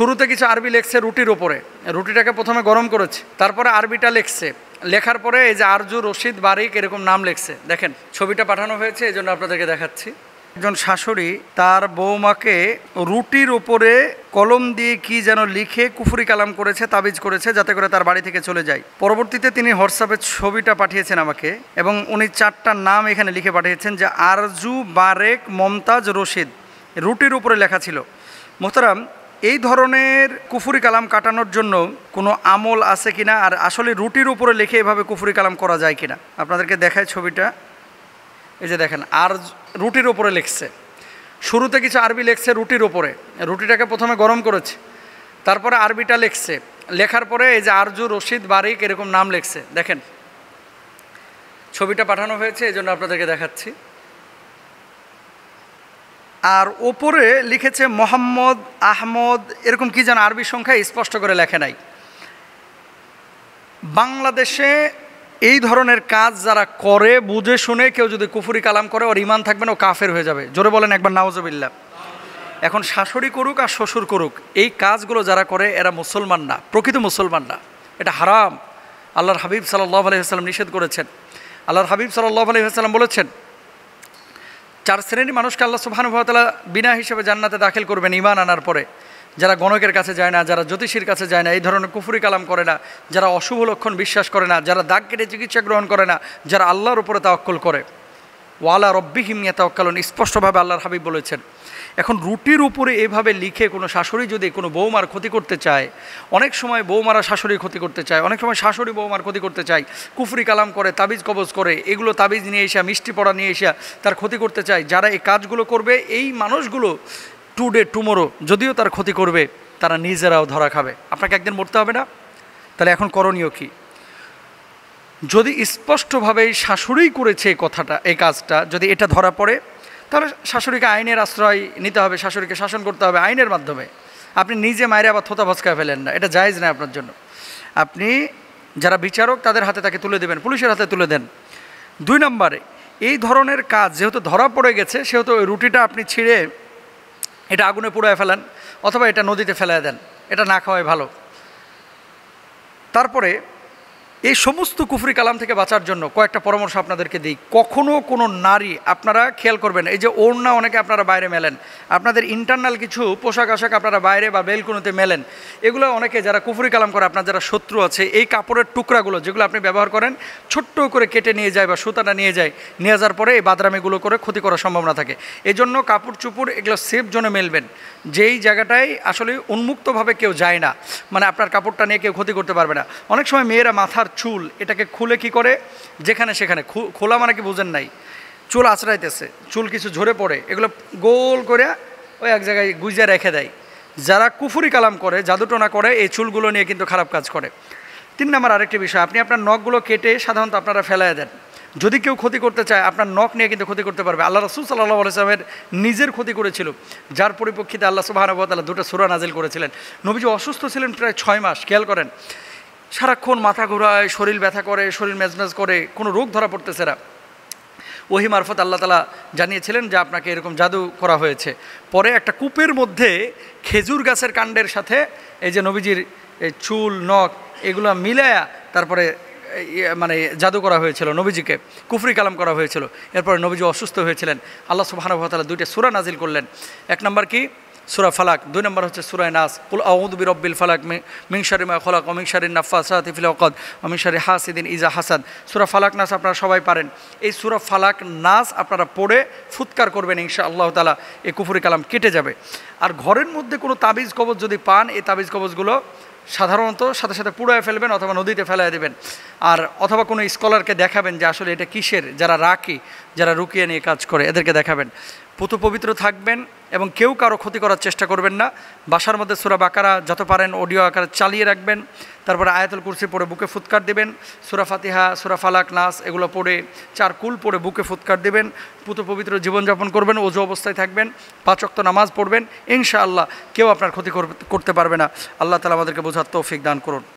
শুরুতে কিছু আরবি লেখছে রুটির ওপরে, রুটিটাকে প্রথমে গরম করেছে, তারপরে আরবিটা লেখছে, লেখার পরে এই যে আরজু, রশিদ, বারিক এরকম নাম লেখছে। দেখেন ছবিটা পাঠানো হয়েছে, এই জন্য আপনাদেরকে দেখাচ্ছি। একজন শাশুড়ি তার বৌমাকে রুটির ওপরে কলম দিয়ে কি যেন লিখে কুফরি কালাম করেছে, তাবিজ করেছে, যাতে করে তার বাড়ি থেকে চলে যায়। পরবর্তীতে তিনি হোয়াটসঅ্যাপে ছবিটা পাঠিয়েছেন আমাকে, এবং উনি 4টা নাম এখানে লিখে পাঠিয়েছেন যে আরজু, বারেক, মমতাজ, রশিদ, রুটির উপরে লেখা ছিল। মোহতারাম, এই ধরনের কুফরি কালাম কাটানোর জন্য কোনো আমল আছে কিনা, আর আসলে রুটির উপরে লিখে এভাবে কুফরি কালাম করা যায় কিনা আপনাদেরকে দেখায় ছবিটা। এই যে দেখেন, আর রুটির ওপরে লিখছে, শুরুতে কিছু আরবি লেখছে রুটির ওপরে, রুটিটাকে প্রথমে গরম করেছে, তারপরে আরবিটা লেখছে, লেখার পরে এই যে আরজু, রশিদ, বারিক এরকম নাম লেখছে। দেখেন ছবিটা পাঠানো হয়েছে, এই জন্য আপনাদেরকে দেখাচ্ছি। আর ওপরে লিখেছে মোহাম্মদ, আহমদ, এরকম কি যেন আরবি সংখ্যা স্পষ্ট করে লেখে নাই। বাংলাদেশে এই ধরনের কাজ যারা করে, বুঝে শুনে কেউ যদি কুফরি কালাম করে, ওর ইমান থাকবে না, ও কাফের হয়ে যাবে। জোরে বলেন একবার নাউজুবিল্লাহ। এখন শাশুড়ি করুক আর শ্বশুর করুক, এই কাজগুলো যারা করে এরা মুসলমান না, প্রকৃত মুসলমান না, এটা হারাম। আল্লাহর হাবিব সাল্লাল্লাহু আলাইহি ওয়াসাল্লাম নিষেধ করেছেন। আল্লাহর হাবিব সাল্লাল্লাহু আলাইহি ওয়াসাল্লাম বলেছেন, 4 শ্রেণীর মানুষকে আল্লাহ সুবহানাহু ওয়া তাআলা বিনা হিসেবে জান্নাতে দাখিল করবেন ঈমান আনার পরে। যারা গণকের কাছে যায় না, যারা জ্যোতিষীর কাছে যায় না, এই ধরনের কুফরি কালাম করে না, যারা অশুভ লক্ষণ বিশ্বাস করে না, যারা দাগ কেটে চিকিৎসা গ্রহণ করে না, যারা আল্লাহর উপরে তাওয়াক্কুল করে। ওয়ালা রব্বিহিম ইয়াতাওয়াক্কালুন, স্পষ্টভাবে আল্লাহর হাবিব বলেছেন। এখন রুটির উপরে এভাবে লিখে কোনো শাশুড়ি যদি কোনো বৌমার ক্ষতি করতে চায়, অনেক সময় বৌমারা শাশুড়ির ক্ষতি করতে চায়, অনেক সময় শাশুড়ি বৌমার ক্ষতি করতে চায়, কুফরি কালাম করে, তাবিজ কবজ করে, এগুলো তাবিজ নিয়ে এসে, মিষ্টি পড়া নিয়ে এসে তার ক্ষতি করতে চায়। যারা এই কাজগুলো করবে, এই মানুষগুলো টুডে টুমোরো যদিও তার ক্ষতি করবে, তারা নিজেরাও ধরা খাবে। আপনাকে একদিন মরতে হবে না? তাহলে এখন করণীয় কি? যদি স্পষ্টভাবে শাশুড়ি করেছে এই কথাটা, এই কাজটা যদি এটা ধরা পড়ে, তাহলে শাশুড়িকে আইনের আশ্রয় নিতে হবে, শাশুড়িকে শাসন করতে হবে আইনের মাধ্যমে। আপনি নিজে মায়ের আবার থোতা ভস্কায় ফেলেন না, এটা জায়েজ না আপনার জন্য। আপনি যারা বিচারক তাদের হাতে তাকে তুলে দেবেন, পুলিশের হাতে তুলে দেন। 2 নম্বরে, এই ধরনের কাজ যেহেতু ধরা পড়ে গেছে, সেহেতু ওই রুটিটা আপনি ছিঁড়ে এটা আগুনে পুড়ায় ফেলেন, অথবা এটা নদীতে ফেলায় দেন, এটা না খাওয়াই ভালো। তারপরে এই সমস্ত কুফরি কালাম থেকে বাঁচার জন্য কয়েকটা পরামর্শ আপনাদেরকে দিই। কখনও কোনো নারী, আপনারা খেয়াল করবেন, এই যে ওড়না অনেকে আপনারা বাইরে মেলেন, আপনাদের ইন্টারনাল কিছু পোশাক আশাক আপনারা বাইরে বা বেলকুনিতে মেলেন, এগুলো অনেকে যারা কুফরি কালাম করে, আপনার যারা শত্রু আছে, এই কাপড়ের টুকরাগুলো যেগুলো আপনি ব্যবহার করেন, ছোট্ট করে কেটে নিয়ে যায় বা সুতাটা নিয়ে যায়, নিয়ে যাওয়ার পরে এই বাদরামিগুলো করে ক্ষতি করার সম্ভাবনা থাকে। এই জন্য কাপড় চুপড় এগুলো সেফ জোনে মেলবেন, যেই জায়গাটায় আসলে উন্মুক্তভাবে কেউ যায় না, মানে আপনার কাপড়টা নিয়ে কেউ ক্ষতি করতে পারবে না। অনেক সময় মেয়েরা মাথার চুল এটাকে খুলে কি করে, যেখানে সেখানে খোলা, মানে কি বুঝেন নাই, চুল আঁচড়াইতেছে, চুল কিছু ঝরে পড়ে, এগুলো গোল করে ওই এক জায়গায় গুইজা রেখে দেয়। যারা কুফরি কালাম করে, জাদুটোনা করে, এই চুলগুলো নিয়ে কিন্তু খারাপ কাজ করে। 3 নম্বর আরেকটি বিষয়, আপনি আপনার নখগুলো কেটে সাধারণত আপনারা ফেলায় দেন। যদি কেউ ক্ষতি করতে চায়, আপনার নখ নিয়ে কিন্তু ক্ষতি করতে পারবে। আল্লাহ রাসূল সাল্লাল্লাহু আলাইহি ওয়াসাল্লামের নিজের ক্ষতি করেছিল, যার পরিপ্রেক্ষিতে আল্লাহ সুবহানাহু ওয়া তাআলা 2টা সূরা নাজিল করেছিলেন। নবীজি অসুস্থ ছিলেন প্রায় 6 মাস। খেয়াল করেন, সারাক্ষণ মাথা ঘোরায়, শরীর ব্যথা করে, শরীর মেজমেজ করে, কোনো রোগ ধরা পড়তেছে না। ওহী মারফত আল্লাহ তাআলা জানিয়েছিলেন যে আপনাকে এরকম জাদু করা হয়েছে। পরে একটা কূপের মধ্যে খেজুর গাছের কাণ্ডের সাথে এই যে নবীজির এই চুল, নখ এগুলো মিলায়া তারপরে মানে জাদু করা হয়েছিল, নবীজিকে কুফরি কালাম করা হয়েছিল। এরপরে নবীজি অসুস্থ হয়েছিলেন, আল্লাহ সুবহানাহু ওয়া তাআলা 2টা সূরা নাজিল করলেন। 1 নম্বর কি? সূরা ফালাক। 2 নম্বর হচ্ছে সূরা নাস, কুল আউযু বিরাব্বিল ফালাক মিন শাররি মা খালাক ওয়া মিন শাররিন নাফাসাতি ফিল উকাদ ওয়া মিন শাররি হাসিদিন ইযা হাসাদ। সূরা ফালাক নাস আপনারা সবাই পারেন। এই সূরা ফালাক নাস আপনারা পড়ে ফুৎকার করবেন, ইনশাআল্লাহ তাআলা এই কুফরি কালাম কেটে যাবে। আর ঘরের মধ্যে কোনো তাবিজ কবজ যদি পান, এই তাবিজ কবজগুলো সাধারণত সাথে সাথে পুড়ায় ফেলবেন অথবা নদীতে ফেলায় দেবেন। আর অথবা কোনো স্কলারকে দেখাবেন যে আসলে এটা কিসের, যারা রাখি, যারা রুকিয়ে নিয়ে কাজ করে, এদেরকে দেখাবেন। পুত পবিত্র থাকবেন এবং কেউ কারো ক্ষতি করার চেষ্টা করবেন না। বাসার মধ্যে সূরা বাকারা যত পারেন অডিও আকারে চালিয়ে রাখবেন। তারপরে আয়াতুল কুরসি পড়ে বুকে ফুৎকার দেবেন, সূরা ফাতিহা, সূরা ফালাক, নাস এগুলো পড়ে 4 কুল পড়ে বুকে ফুৎকার দেবেন। পুত পবিত্র জীবনযাপন করবেন, ওযু অবস্থায় থাকবেন, 5 ওয়াক্ত নামাজ পড়বেন। ইনশাআল্লাহ কেউ আপনার ক্ষতি করতে পারবে না। আল্লাহ তাআলা আমাদেরকে বোঝার তৌফিক দান করুন।